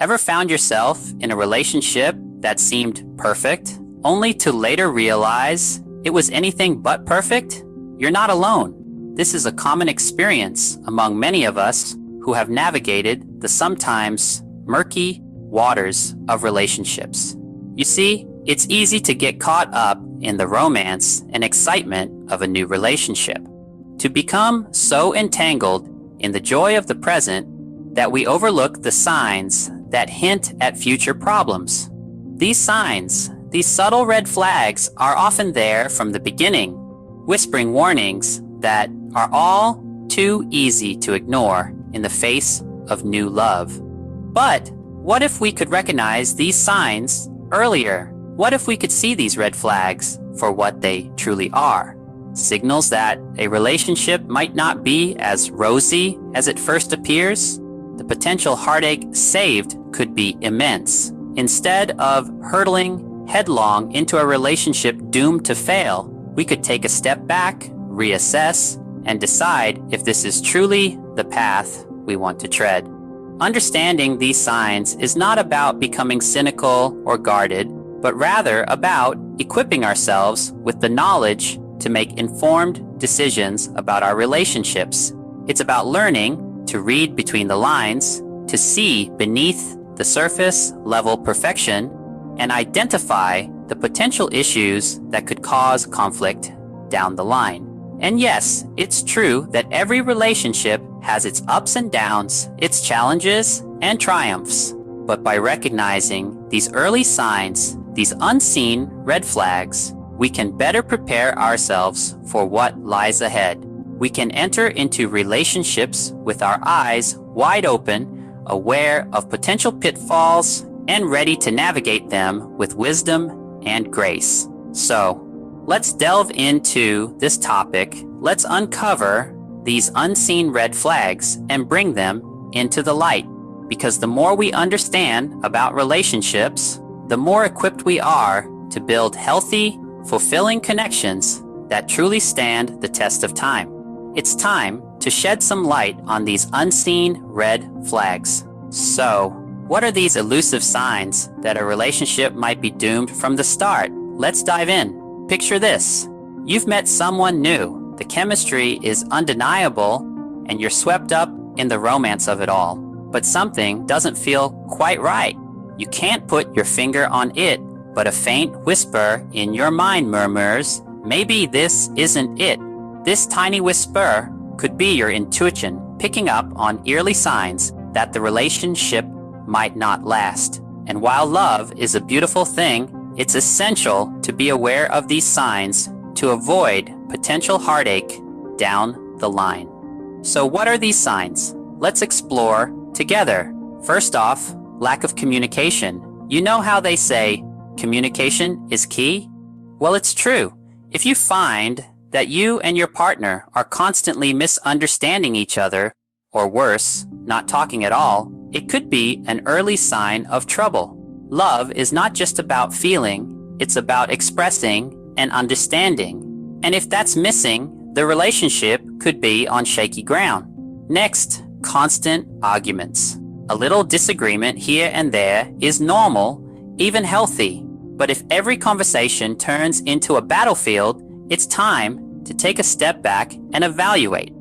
Ever found yourself in a relationship that seemed perfect, only to later realize it was anything but perfect? You're not alone. This is a common experience among many of us who have navigated the sometimes murky waters of relationships. You see, it's easy to get caught up in the romance and excitement of a new relationship, to become so entangled in the joy of the present that we overlook the signs that hint at future problems. These signs, these subtle red flags, are often there from the beginning, whispering warnings that are all too easy to ignore in the face of new love. But what if we could recognize these signs earlier? What if we could see these red flags for what they truly are? Signals that a relationship might not be as rosy as it first appears. The potential heartache saved could be immense. Instead of hurtling headlong into a relationship doomed to fail, we could take a step back, reassess, and decide if this is truly the path we want to tread. Understanding these signs is not about becoming cynical or guarded, but rather about equipping ourselves with the knowledge to make informed decisions about our relationships. It's about learning to read between the lines, to see beneath the surface level perfection, and identify the potential issues that could cause conflict down the line. And yes, it's true that every relationship has its ups and downs, its challenges and triumphs. But by recognizing these early signs, these unseen red flags, we can better prepare ourselves for what lies ahead. We can enter into relationships with our eyes wide open, aware of potential pitfalls, and ready to navigate them with wisdom and grace. So, let's delve into this topic. Let's uncover these unseen red flags and bring them into the light. Because the more we understand about relationships, the more equipped we are to build healthy, fulfilling connections that truly stand the test of time. It's time to shed some light on these unseen red flags. So, what are these elusive signs that a relationship might be doomed from the start? Let's dive in. Picture this. You've met someone new. The chemistry is undeniable, and you're swept up in the romance of it all. But something doesn't feel quite right. You can't put your finger on it, but a faint whisper in your mind murmurs, maybe this isn't it. This tiny whisper could be your intuition picking up on early signs that the relationship might not last. And while love is a beautiful thing, it's essential to be aware of these signs to avoid potential heartache down the line. So what are these signs? Let's explore together. First off, lack of communication. You know how they say communication is key? Well, it's true. If you find that you and your partner are constantly misunderstanding each other, or worse, not talking at all, it could be an early sign of trouble. Love is not just about feeling, it's about expressing and understanding. And if that's missing, the relationship could be on shaky ground. Next, constant arguments. A little disagreement here and there is normal, even healthy. But if every conversation turns into a battlefield, it's time to take a step back and evaluate.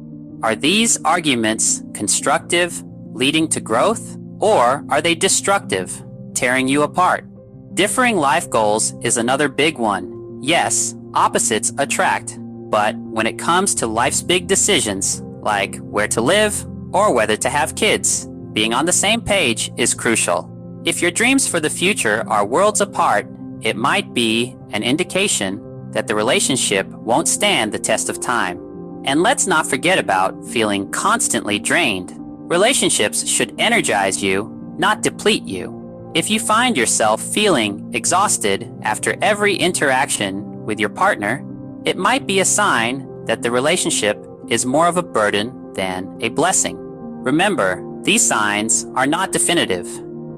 Are these arguments constructive, leading to growth, or are they destructive, tearing you apart? Differing life goals is another big one. Yes, opposites attract, but when it comes to life's big decisions, like where to live or whether to have kids, being on the same page is crucial. If your dreams for the future are worlds apart, it might be an indication that the relationship won't stand the test of time. And let's not forget about feeling constantly drained. Relationships should energize you, not deplete you. If you find yourself feeling exhausted after every interaction with your partner, it might be a sign that the relationship is more of a burden than a blessing. Remember, these signs are not definitive.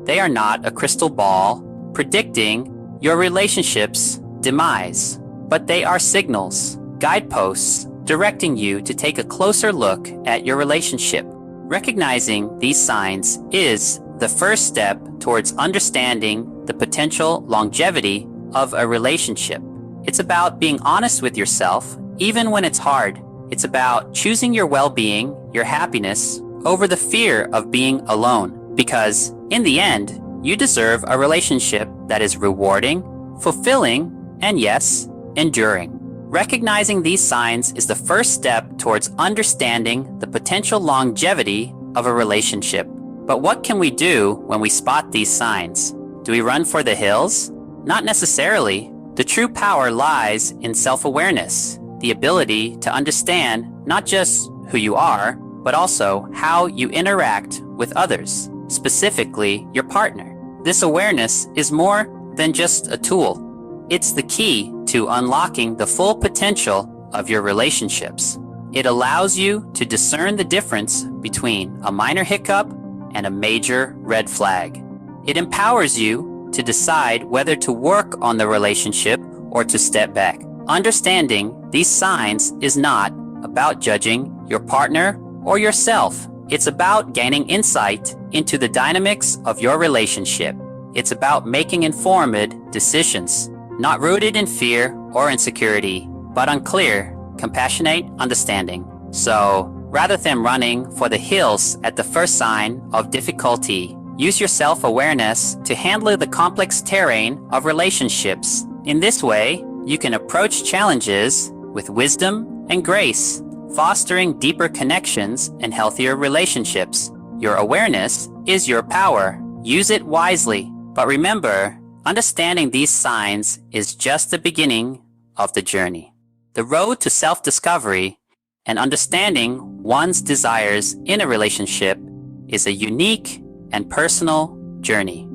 They are not a crystal ball predicting your relationship's demise, but they are signals, guideposts, directing you to take a closer look at your relationship. Recognizing these signs is the first step towards understanding the potential longevity of a relationship. It's about being honest with yourself, even when it's hard. It's about choosing your well-being, your happiness, over the fear of being alone. Because in the end, you deserve a relationship that is rewarding, fulfilling, and yes, enduring. Recognizing these signs is the first step towards understanding the potential longevity of a relationship. But what can we do when we spot these signs? Do we run for the hills? Not necessarily. The true power lies in self-awareness, the ability to understand not just who you are, but also how you interact with others, specifically your partner. This awareness is more than just a tool. It's the key to unlocking the full potential of your relationships. It allows you to discern the difference between a minor hiccup and a major red flag. It empowers you to decide whether to work on the relationship or to step back. Understanding these signs is not about judging your partner or yourself. It's about gaining insight into the dynamics of your relationship. It's about making informed decisions, not rooted in fear or insecurity, but on clear, compassionate understanding. So, rather than running for the hills at the first sign of difficulty, use your self-awareness to handle the complex terrain of relationships. In this way, you can approach challenges with wisdom and grace, fostering deeper connections and healthier relationships. Your awareness is your power. Use it wisely. But remember, understanding these signs is just the beginning of the journey. The road to self-discovery and understanding one's desires in a relationship is a unique and personal journey.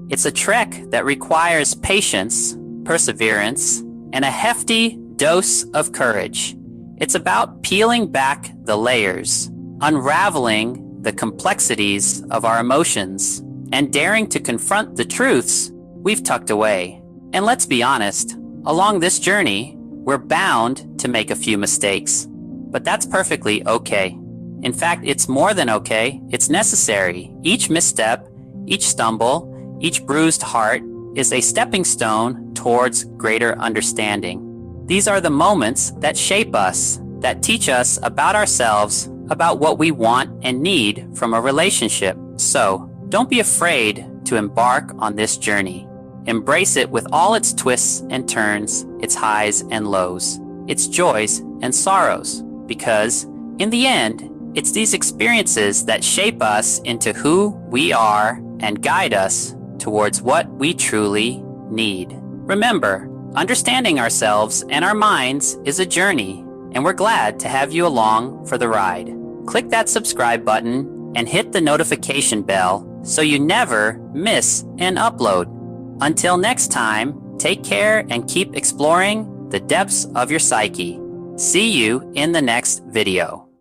It's a trek that requires patience, perseverance, and a hefty dose of courage. It's about peeling back the layers, unraveling the complexities of our emotions, and daring to confront the truths we've tucked away. And let's be honest, along this journey, we're bound to make a few mistakes. But that's perfectly okay. In fact, it's more than okay, it's necessary. Each misstep, each stumble, each bruised heart is a stepping stone towards greater understanding. These are the moments that shape us, that teach us about ourselves, about what we want and need from a relationship. So, don't be afraid to embark on this journey. Embrace it with all its twists and turns, its highs and lows, its joys and sorrows, because in the end, it's these experiences that shape us into who we are and guide us towards what we truly need. Remember, understanding ourselves and our minds is a journey, and we're glad to have you along for the ride. Click that subscribe button and hit the notification bell so you never miss an upload. Until next time, take care and keep exploring the depths of your psyche. See you in the next video.